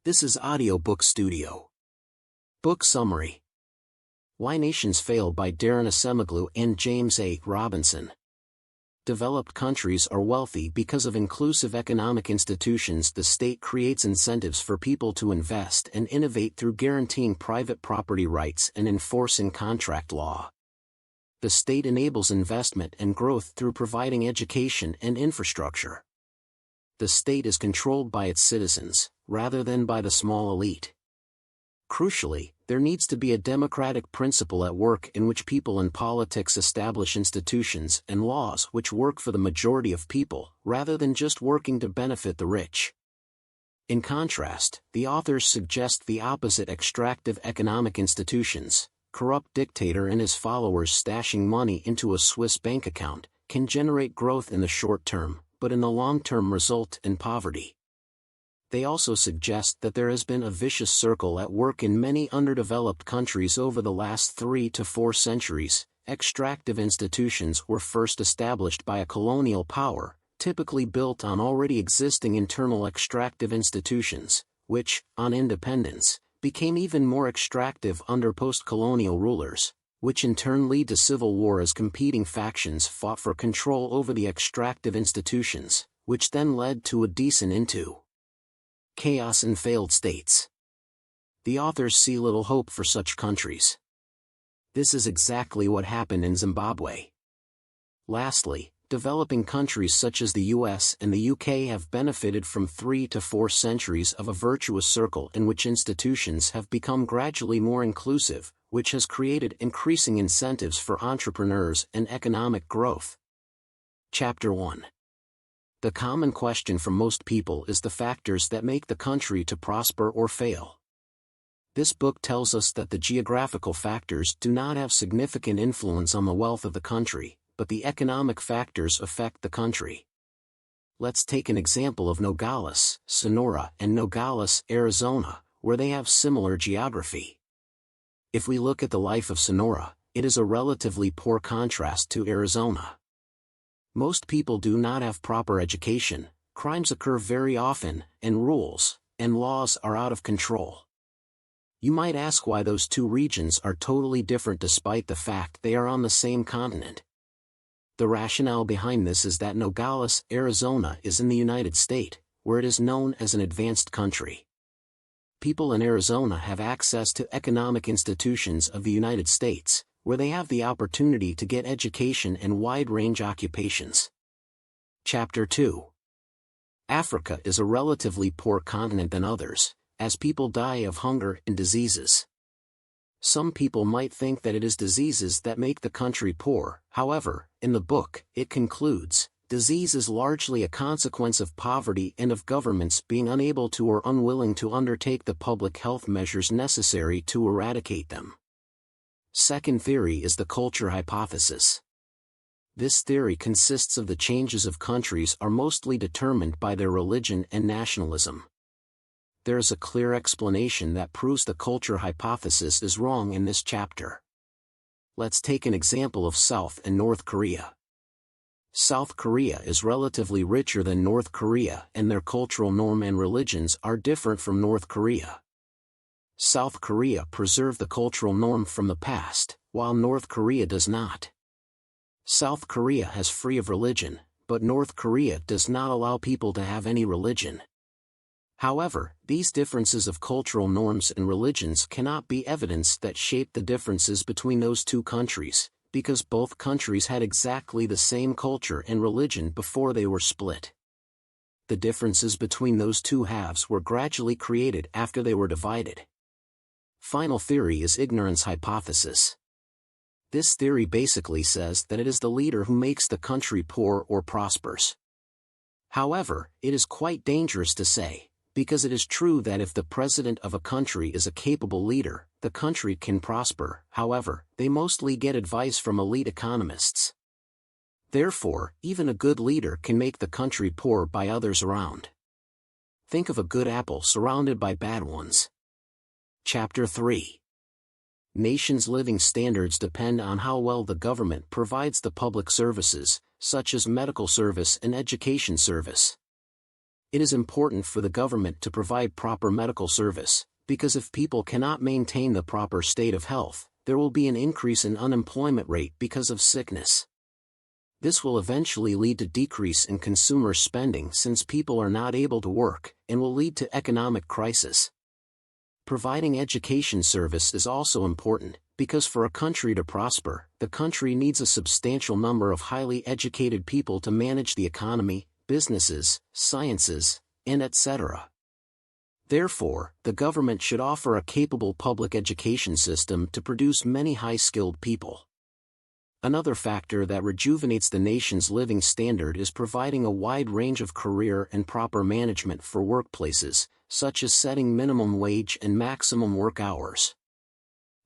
This is Audiobook Studio. Book Summary. Why Nations Fail by Daron Acemoglu and James A. Robinson. Developed countries are wealthy because of inclusive economic institutions. The state creates incentives for people to invest and innovate through guaranteeing private property rights and enforcing contract law. The state enables investment and growth through providing education and infrastructure. The state is controlled by its citizens, rather than by the small elite. Crucially, there needs to be a democratic principle at work in which people in politics establish institutions and laws which work for the majority of people, rather than just working to benefit the rich. In contrast, the authors suggest the opposite: extractive economic institutions. Corrupt dictator and his followers stashing money into a Swiss bank account can generate growth in the short term, but in the long term result in poverty. They also suggest that there has been a vicious circle at work in many underdeveloped countries over the last 3 to 4 centuries. Extractive institutions were first established by a colonial power, typically built on already existing internal extractive institutions, which, on independence, became even more extractive under post-colonial rulers, which in turn lead to civil war as competing factions fought for control over the extractive institutions, which then led to a descent into chaos and failed states. The authors see little hope for such countries. This is exactly what happened in Zimbabwe. Lastly, developing countries such as the US and the UK have benefited from 3 to 4 centuries of a virtuous circle in which institutions have become gradually more inclusive, which has created increasing incentives for entrepreneurs and economic growth. Chapter 1. The common question for most people is the factors that make the country to prosper or fail. This book tells us that the geographical factors do not have significant influence on the wealth of the country, but the economic factors affect the country. Let's take an example of Nogales, Sonora, and Nogales, Arizona, where they have similar geography. If we look at the life of Sonora, it is a relatively poor contrast to Arizona. Most people do not have proper education, crimes occur very often, and rules and laws are out of control. You might ask why those two regions are totally different despite the fact they are on the same continent. The rationale behind this is that Nogales, Arizona is in the United States, where it is known as an advanced country. People in Arizona have access to economic institutions of the United States, where they have the opportunity to get education and wide-range occupations. Chapter 2. Africa is a relatively poor continent than others, as people die of hunger and diseases. Some people might think that it is diseases that make the country poor. However, in the book, it concludes, disease is largely a consequence of poverty and of governments being unable to or unwilling to undertake the public health measures necessary to eradicate them. Second theory is the culture hypothesis. This theory consists of the changes of countries are mostly determined by their religion and nationalism. There is a clear explanation that proves the culture hypothesis is wrong in this chapter. Let's take an example of South and North Korea. South Korea is relatively richer than North Korea, and their cultural norm and religions are different from North Korea. South Korea preserved the cultural norm from the past, while North Korea does not. South Korea has free of religion, but North Korea does not allow people to have any religion. However, these differences of cultural norms and religions cannot be evidence that shaped the differences between those two countries, because both countries had exactly the same culture and religion before they were split. The differences between those two halves were gradually created after they were divided. Final theory is ignorance hypothesis. This theory basically says that it is the leader who makes the country poor or prospers. However, it is quite dangerous to say, because it is true that if the president of a country is a capable leader, the country can prosper. However, they mostly get advice from elite economists. Therefore, even a good leader can make the country poor by others around. Think of a good apple surrounded by bad ones. Chapter 3. Nations' living standards depend on how well the government provides the public services, such as medical service and education service. It is important for the government to provide proper medical service, because if people cannot maintain the proper state of health, there will be an increase in unemployment rate because of sickness. This will eventually lead to decrease in consumer spending since people are not able to work, and will lead to economic crisis. Providing education service is also important, because for a country to prosper, the country needs a substantial number of highly educated people to manage the economy, businesses, sciences, and etc. Therefore, the government should offer a capable public education system to produce many high-skilled people. Another factor that rejuvenates the nation's living standard is providing a wide range of career and proper management for workplaces, such as setting minimum wage and maximum work hours.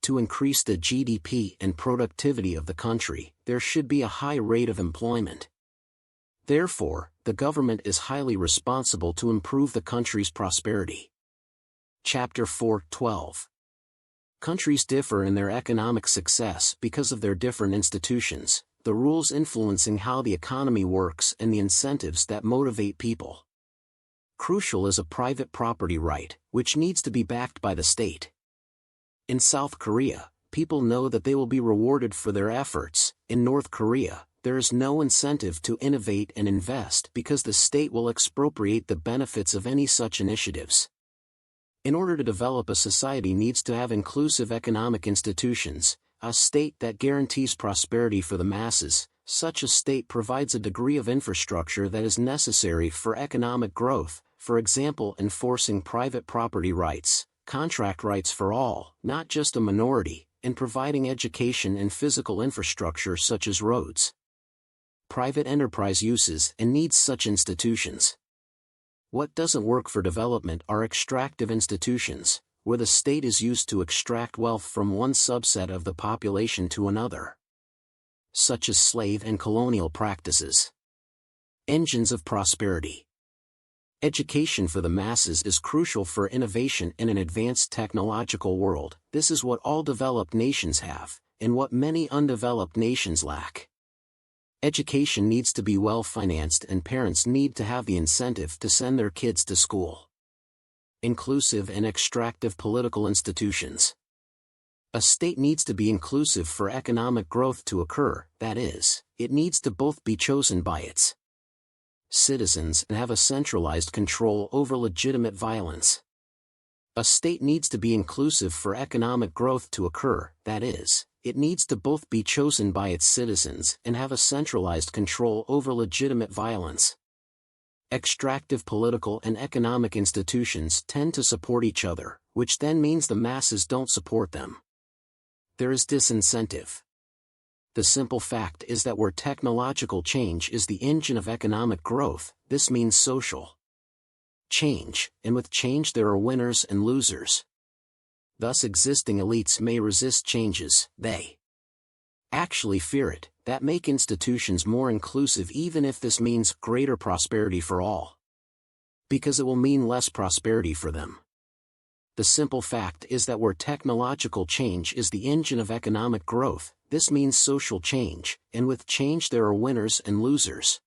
To increase the GDP and productivity of the country, there should be a high rate of employment. Therefore, the government is highly responsible to improve the country's prosperity. Chapter 4:12. Countries differ in their economic success because of their different institutions, the rules influencing how the economy works and the incentives that motivate people. Crucial is a private property right, which needs to be backed by the state. In South Korea, people know that they will be rewarded for their efforts. In North Korea, there is no incentive to innovate and invest because the state will expropriate the benefits of any such initiatives. In order to develop a society needs to have inclusive economic institutions, a state that guarantees prosperity for the masses. Such a state provides a degree of infrastructure that is necessary for economic growth, for example enforcing private property rights, contract rights for all, not just a minority, and providing education and physical infrastructure such as roads. Private enterprise uses and needs such institutions. What doesn't work for development are extractive institutions, where the state is used to extract wealth from one subset of the population to another, such as slave and colonial practices. Engines of prosperity. Education for the masses is crucial for innovation in an advanced technological world. This is what all developed nations have, and what many undeveloped nations lack. Education needs to be well financed and parents need to have the incentive to send their kids to school. Inclusive and extractive political institutions. A state needs to be inclusive for economic growth to occur, that is, it needs to both be chosen by its citizens and have a centralized control over legitimate violence. A state needs to be inclusive for economic growth to occur, that is, it needs to both be chosen by its citizens and have a centralized control over legitimate violence. Extractive political and economic institutions tend to support each other, which then means the masses don't support them. There is disincentive. The simple fact is that where technological change is the engine of economic growth, this means social change, and with change there are winners and losers. Thus existing elites may resist changes, they actually fear it, that make institutions more inclusive even if this means greater prosperity for all. Because it will mean less prosperity for them. The simple fact is that where technological change is the engine of economic growth, this means social change, and with change there are winners and losers.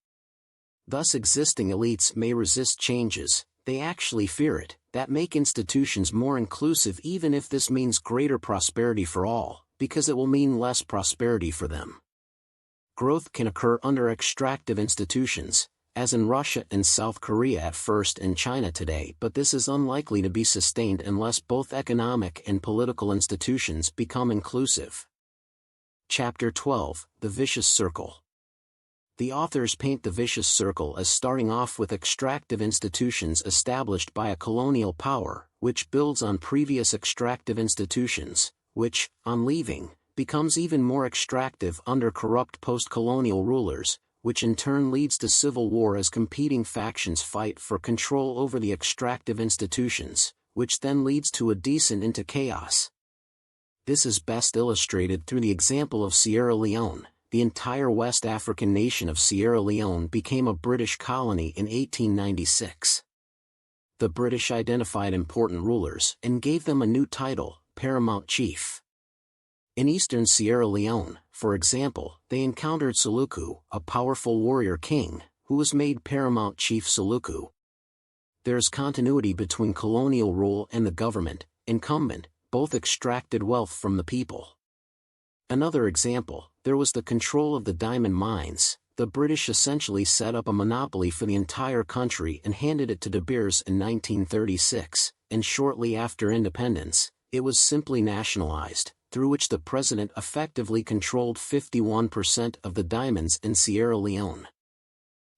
Thus existing elites may resist changes, they actually fear it, that make institutions more inclusive even if this means greater prosperity for all, because it will mean less prosperity for them. Growth can occur under extractive institutions, as in Russia and South Korea at first and China today, but this is unlikely to be sustained unless both economic and political institutions become inclusive. Chapter 12, The Vicious Circle. The authors paint the vicious circle as starting off with extractive institutions established by a colonial power, which builds on previous extractive institutions, which, on leaving, becomes even more extractive under corrupt post-colonial rulers, which in turn leads to civil war as competing factions fight for control over the extractive institutions, which then leads to a descent into chaos. This is best illustrated through the example of Sierra Leone. The entire West African nation of Sierra Leone became a British colony in 1896. The British identified important rulers and gave them a new title, Paramount Chief. In eastern Sierra Leone, for example, they encountered Suluku, a powerful warrior king, who was made Paramount Chief Suluku. there is continuity between colonial rule and the government, incumbent, both extracted wealth from the people. Another example, there was the control of the diamond mines. The British essentially set up a monopoly for the entire country and handed it to De Beers in 1936, and shortly after independence, it was simply nationalized, through which the president effectively controlled 51% of the diamonds in Sierra Leone.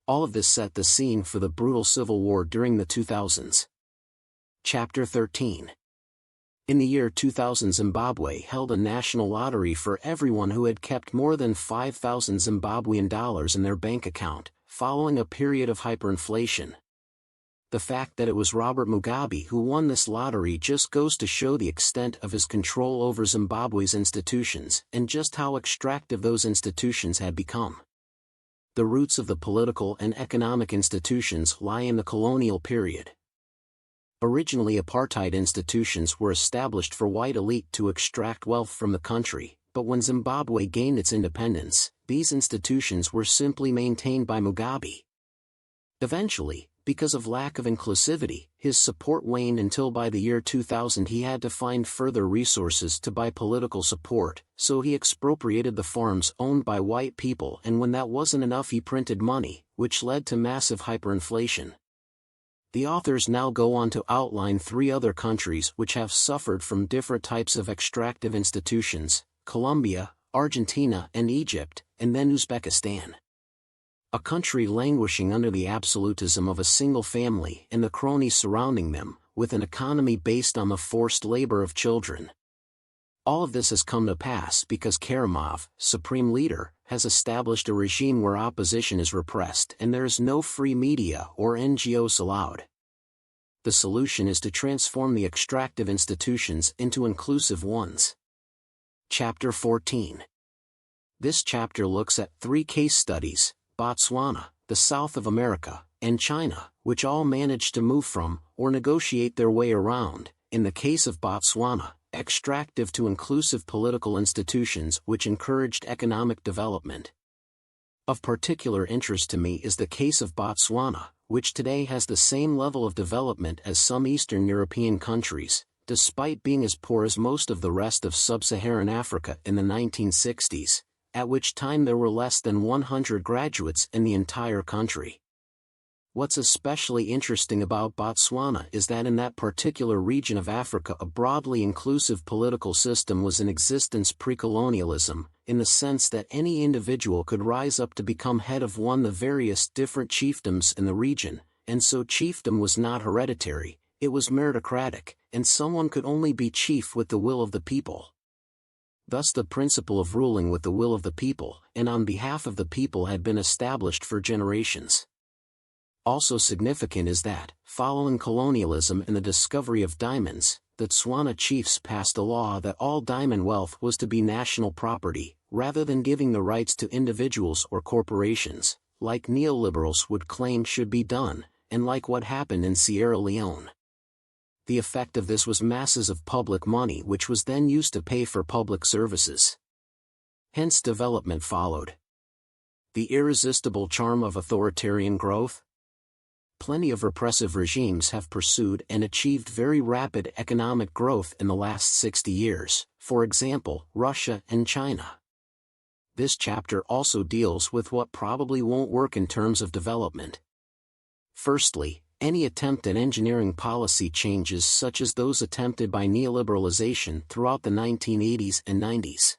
All of this set the scene for the brutal civil war during the 2000s. Chapter 13. In the year 2000, Zimbabwe held a national lottery for everyone who had kept more than 5,000 Zimbabwean dollars in their bank account, following a period of hyperinflation. The fact that it was Robert Mugabe who won this lottery just goes to show the extent of his control over Zimbabwe's institutions and just how extractive those institutions had become. The roots of the political and economic institutions lie in the colonial period. Originally, apartheid institutions were established for white elite to extract wealth from the country, but when Zimbabwe gained its independence, these institutions were simply maintained by Mugabe. Eventually, because of lack of inclusivity, his support waned until by the year 2000 he had to find further resources to buy political support, so he expropriated the farms owned by white people, and when that wasn't enough he printed money, which led to massive hyperinflation. The authors now go on to outline 3 other countries which have suffered from different types of extractive institutions: Colombia, Argentina and Egypt, and then Uzbekistan. A country languishing under the absolutism of a single family and the cronies surrounding them, with an economy based on the forced labor of children. All of this has come to pass because Karimov, supreme leader, has established a regime where opposition is repressed and there is no free media or NGOs allowed. The solution is to transform the extractive institutions into inclusive ones. Chapter 14. This chapter looks at 3 case studies: Botswana, the South of America, and China, which all managed to move from, or negotiate their way around, in the case of Botswana, extractive to inclusive political institutions which encouraged economic development. Of particular interest to me is the case of Botswana, which today has the same level of development as some Eastern European countries, despite being as poor as most of the rest of sub-Saharan Africa in the 1960s, at which time there were less than 100 graduates in the entire country. What's especially interesting about Botswana is that in that particular region of Africa a broadly inclusive political system was in existence pre-colonialism, in the sense that any individual could rise up to become head of one of the various different chiefdoms in the region, and so chiefdom was not hereditary, it was meritocratic, and someone could only be chief with the will of the people. Thus the principle of ruling with the will of the people and on behalf of the people had been established for generations. Also significant is that, following colonialism and the discovery of diamonds, the Tswana chiefs passed a law that all diamond wealth was to be national property, rather than giving the rights to individuals or corporations, like neoliberals would claim should be done, and like what happened in Sierra Leone. The effect of this was masses of public money which was then used to pay for public services. Hence development followed. The irresistible charm of authoritarian growth? Plenty of repressive regimes have pursued and achieved very rapid economic growth in the last 60 years, for example, Russia and China. This chapter also deals with what probably won't work in terms of development. Firstly, any attempt at engineering policy changes such as those attempted by neoliberalization throughout the 1980s and 90s.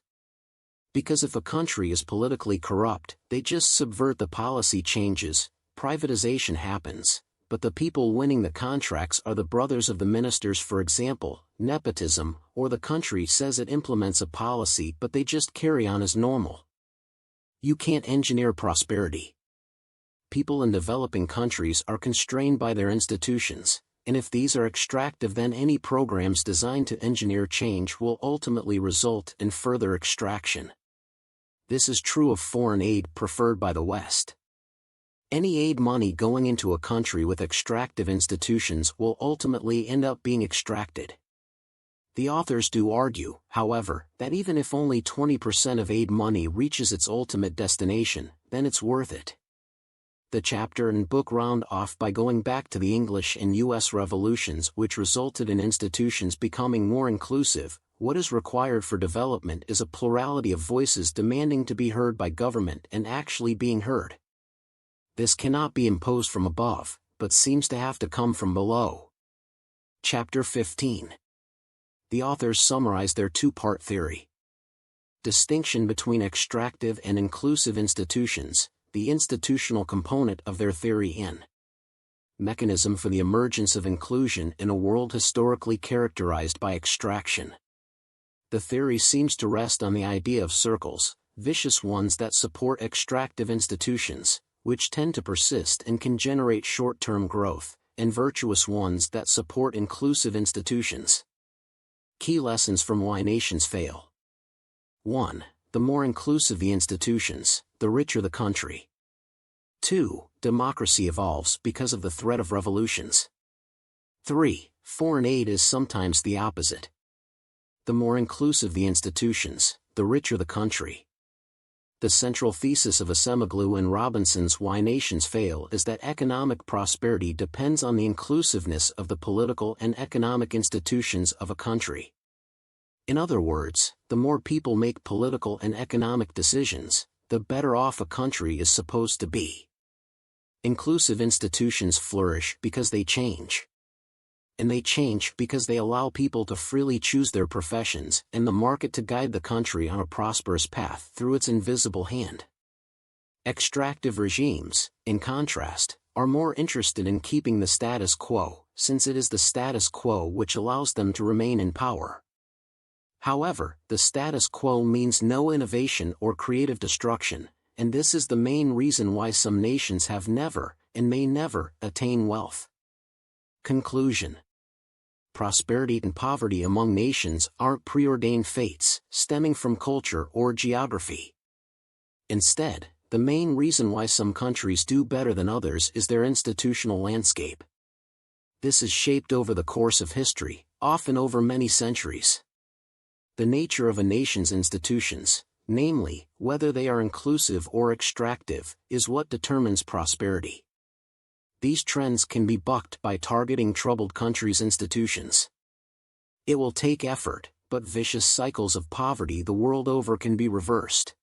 Because if a country is politically corrupt, they just subvert the policy changes. Privatization happens, but the people winning the contracts are the brothers of the ministers, for example, nepotism, or the country says it implements a policy but they just carry on as normal. You can't engineer prosperity. People in developing countries are constrained by their institutions, and if these are extractive then any programs designed to engineer change will ultimately result in further extraction. This is true of foreign aid preferred by the West. Any aid money going into a country with extractive institutions will ultimately end up being extracted. The authors do argue, however, that even if only 20% of aid money reaches its ultimate destination, then it's worth it. The chapter and book round off by going back to the English and U.S. revolutions which resulted in institutions becoming more inclusive. What is required for development is a plurality of voices demanding to be heard by government and actually being heard. This cannot be imposed from above, but seems to have to come from below. Chapter 15. The authors summarize their two-part theory. Distinction between extractive and inclusive institutions, the institutional component of their theory in mechanism for the emergence of inclusion in a world historically characterized by extraction. The theory seems to rest on the idea of circles, vicious ones that support extractive institutions, which tend to persist and can generate short-term growth, and virtuous ones that support inclusive institutions. Key lessons from Why Nations Fail. 1. The more inclusive the institutions, the richer the country. 2. Democracy evolves because of the threat of revolutions. 3. Foreign aid is sometimes the opposite. The more inclusive the institutions, the richer the country. The central thesis of Acemoglu and Robinson's Why Nations Fail is that economic prosperity depends on the inclusiveness of the political and economic institutions of a country. In other words, the more people make political and economic decisions, the better off a country is supposed to be. Inclusive institutions flourish because they change. And they change because they allow people to freely choose their professions and the market to guide the country on a prosperous path through its invisible hand. Extractive regimes, in contrast, are more interested in keeping the status quo, since it is the status quo which allows them to remain in power. However, the status quo means no innovation or creative destruction, and this is the main reason why some nations have never, and may never, attain wealth. Conclusion. Prosperity and poverty among nations aren't preordained fates, stemming from culture or geography. Instead, the main reason why some countries do better than others is their institutional landscape. This is shaped over the course of history, often over many centuries. The nature of a nation's institutions, namely, whether they are inclusive or extractive, is what determines prosperity. These trends can be bucked by targeting troubled countries' institutions. It will take effort, but vicious cycles of poverty the world over can be reversed.